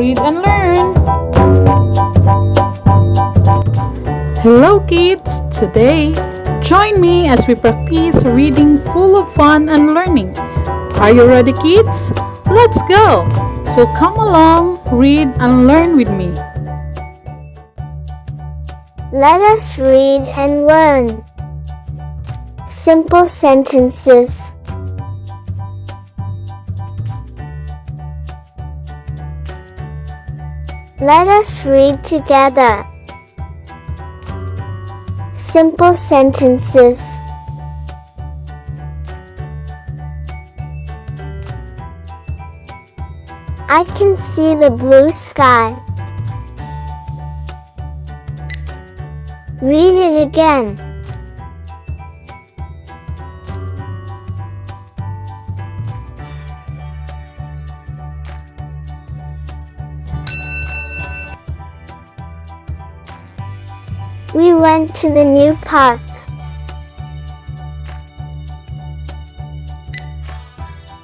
read and learn. Hello kids! Today, join me as we practice reading full of fun and learning. Are you ready kids? Let's go! So come along, read and learn with me. Let us read and learn. Simple sentences. Let us read together. Simple sentences. I can see the blue sky. Read it again. We went to the new park.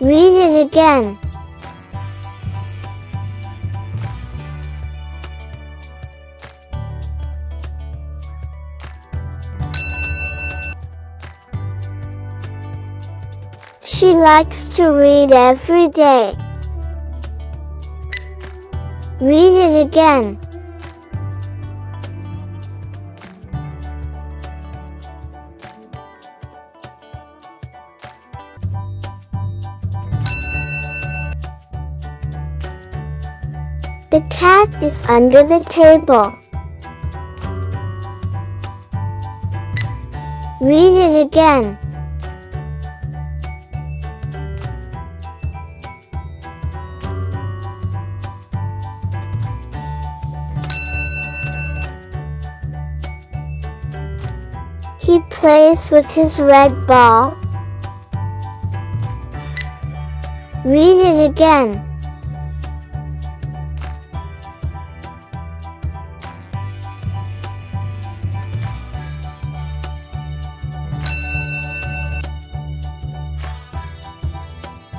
Read it again. She likes to read every day. Read it again. The cat is under the table. Read it again. He plays with his red ball. Read it again.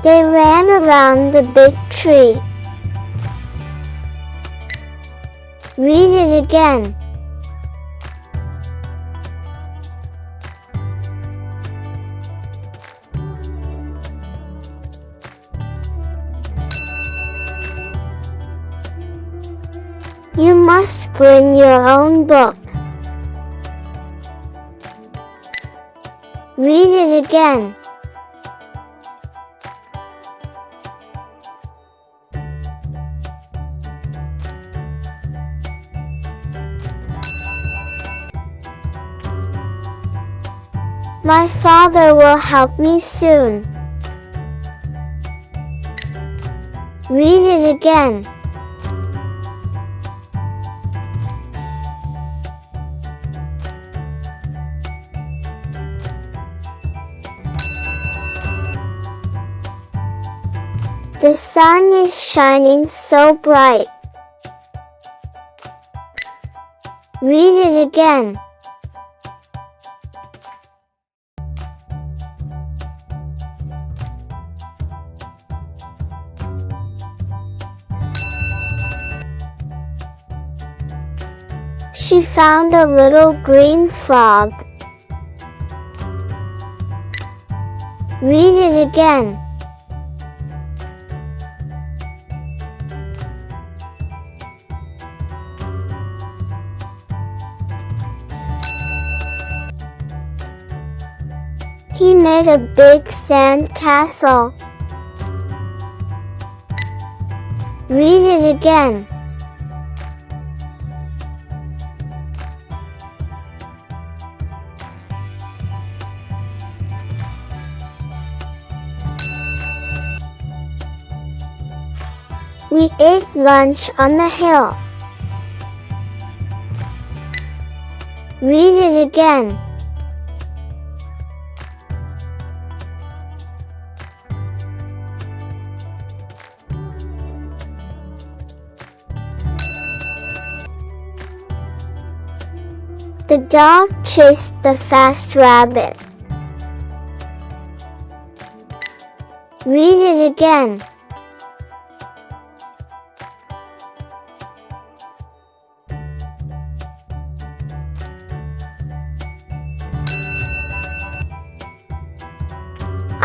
They ran around the big tree. Read it again. You must bring your own book. Read it again. My father will help me soon. Read it again. The sun is shining so bright. Read it again. She found a little green frog. Read it again. He made a big sand castle. Read it again. We ate lunch on the hill. Read it again. The dog chased the fast rabbit. Read it again.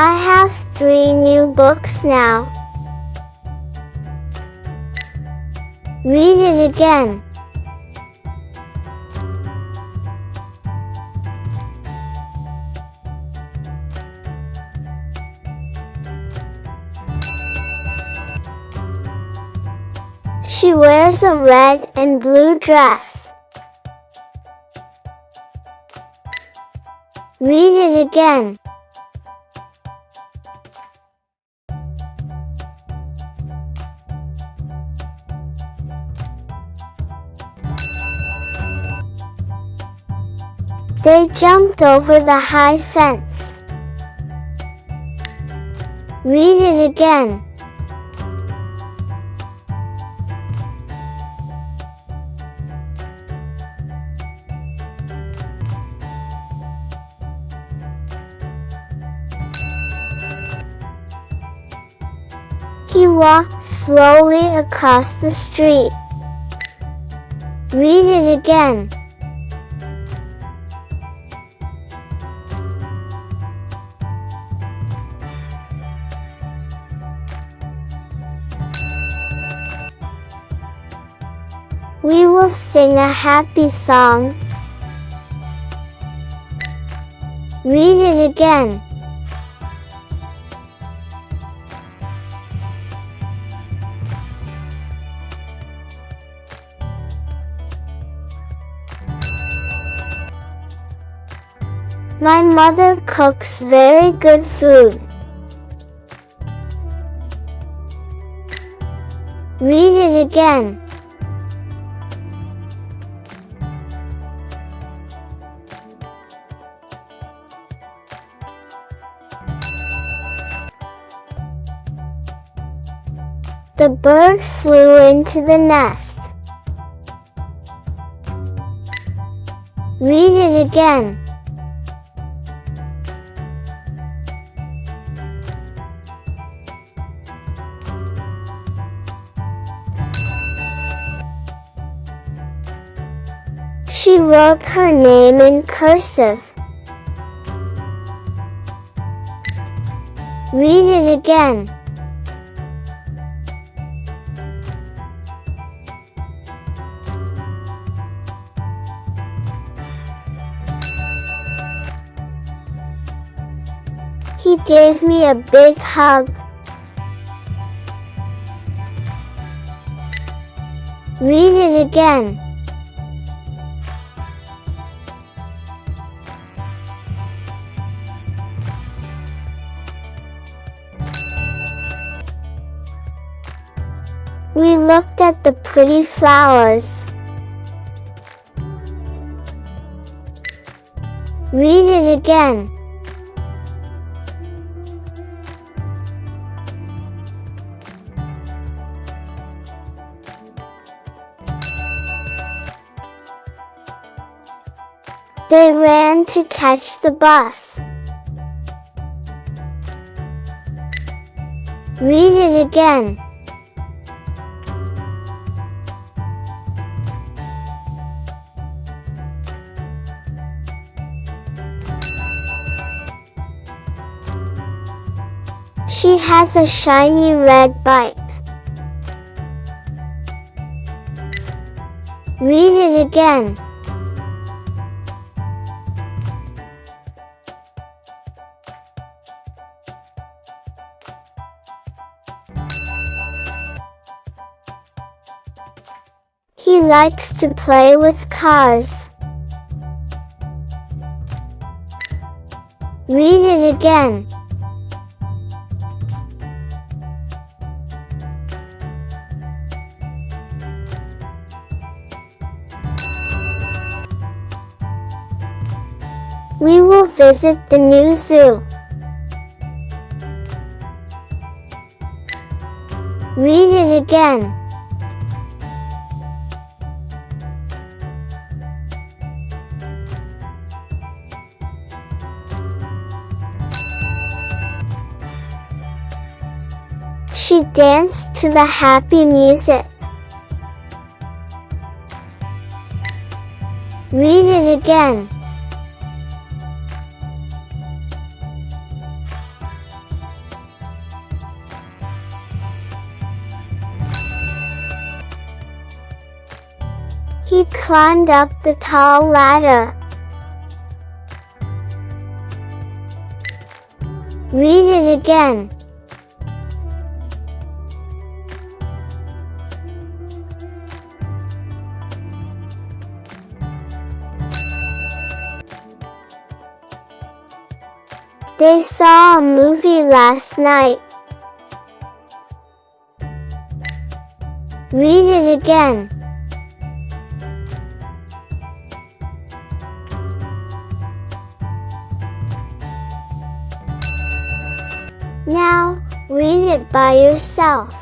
I have 3 new books now. Read it again. She wears a red and blue dress. Read it again. They jumped over the high fence. Read it again. He walked slowly across the street. Read it again. We will sing a happy song. Read it again. My mother cooks very good food. Read it again. The bird flew into the nest. Read it again. She wrote her name in cursive. Read it again. He gave me a big hug. Read it again. We looked at the pretty flowers. Read it again. They ran to catch the bus. Read it again. She has a shiny red bike. Read it again. He likes to play with cars. Read it again. We will visit the new zoo. Read it again. She danced to the happy music. Read it again. He climbed up the tall ladder. Read it again. They saw a movie last night. Read it again. Now, read it by yourself.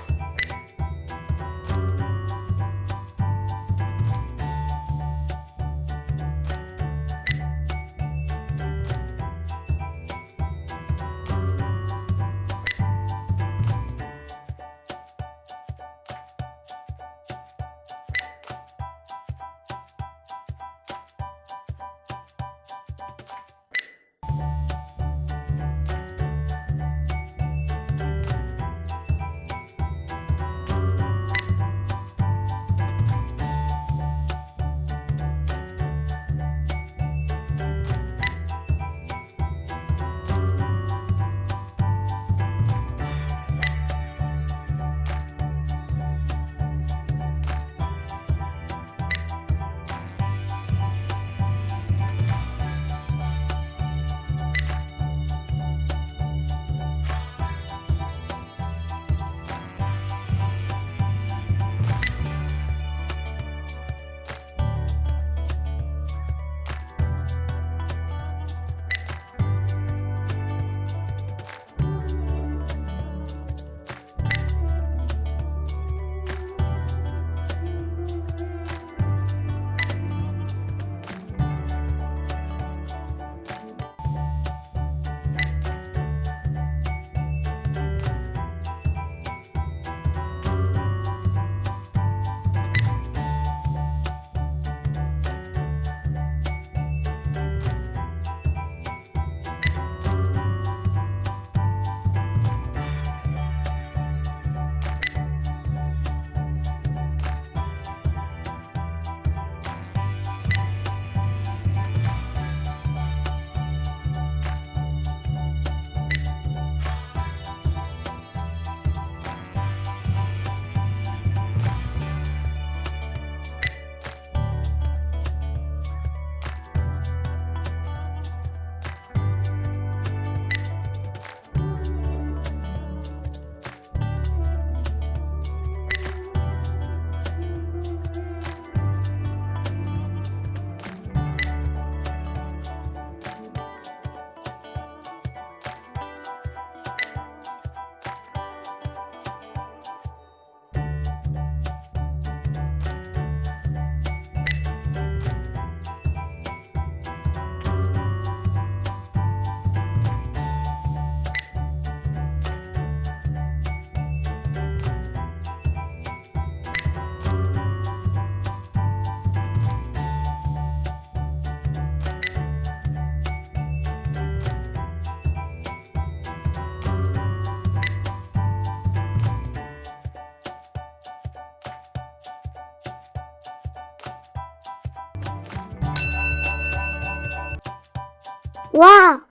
Wow!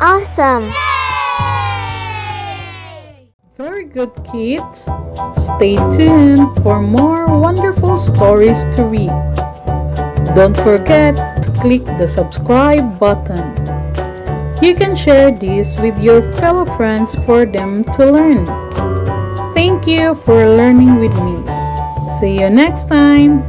Awesome! Very good, kids. Stay tuned for more wonderful stories to read. Don't forget to click the subscribe button. You can share this with your fellow friends for them to learn. Thank you for learning with me. See you next time.